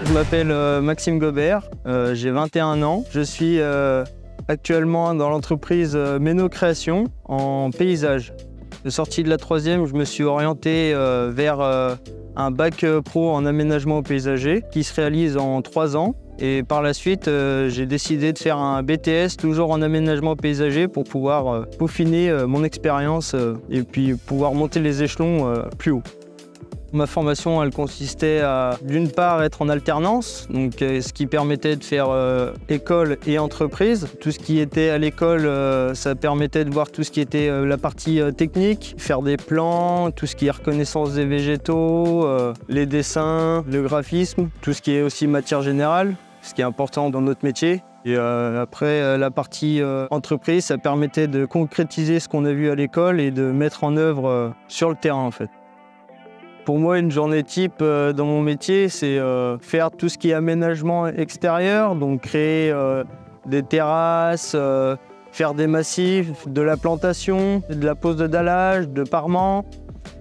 Je m'appelle Maxime Gobert, j'ai 21 ans. Je suis actuellement dans l'entreprise Méno Création en paysage. De sortie de la troisième, je me suis orienté vers un bac pro en aménagement paysager qui se réalise en 3 ans. Et par la suite, j'ai décidé de faire un BTS toujours en aménagement paysager pour pouvoir peaufiner mon expérience et puis pouvoir monter les échelons plus haut. Ma formation, elle consistait à, d'une part, être en alternance, donc ce qui permettait de faire école et entreprise. Tout ce qui était à l'école, ça permettait de voir tout ce qui était la partie technique, faire des plans, tout ce qui est reconnaissance des végétaux, les dessins, le graphisme, tout ce qui est aussi matière générale, ce qui est important dans notre métier. Et après, la partie entreprise, ça permettait de concrétiser ce qu'on a vu à l'école et de mettre en œuvre sur le terrain en fait. Pour moi, une journée type dans mon métier, c'est faire tout ce qui est aménagement extérieur, donc créer des terrasses, faire des massifs, de la plantation, de la pose de dallage, de parement.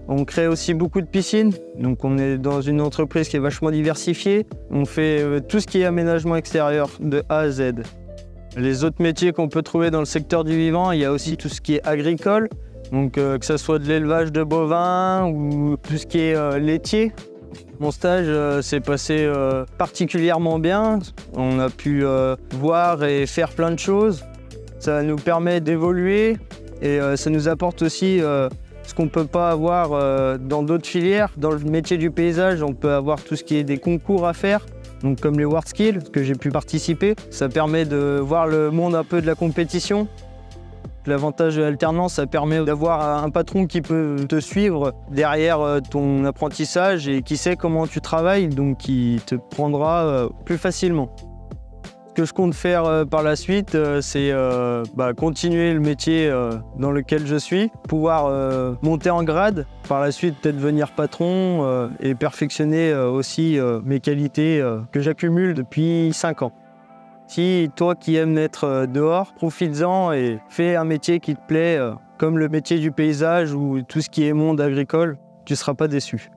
On crée aussi beaucoup de piscines, donc on est dans une entreprise qui est vachement diversifiée. On fait tout ce qui est aménagement extérieur de A à Z. Les autres métiers qu'on peut trouver dans le secteur du vivant, il y a aussi tout ce qui est agricole. Donc que ce soit de l'élevage de bovins ou tout ce qui est laitier. Mon stage s'est passé particulièrement bien. On a pu voir et faire plein de choses. Ça nous permet d'évoluer et ça nous apporte aussi ce qu'on ne peut pas avoir dans d'autres filières. Dans le métier du paysage, on peut avoir tout ce qui est des concours à faire. Donc comme les WorldSkills, que j'ai pu participer. Ça permet de voir le monde un peu de la compétition. L'avantage de l'alternance, ça permet d'avoir un patron qui peut te suivre derrière ton apprentissage et qui sait comment tu travailles, donc qui te prendra plus facilement. Ce que je compte faire par la suite, c'est continuer le métier dans lequel je suis, pouvoir monter en grade, par la suite peut-être devenir patron et perfectionner aussi mes qualités que j'accumule depuis 5 ans. Si toi qui aimes être dehors, profites-en et fais un métier qui te plaît, comme le métier du paysage ou tout ce qui est monde agricole, tu ne seras pas déçu.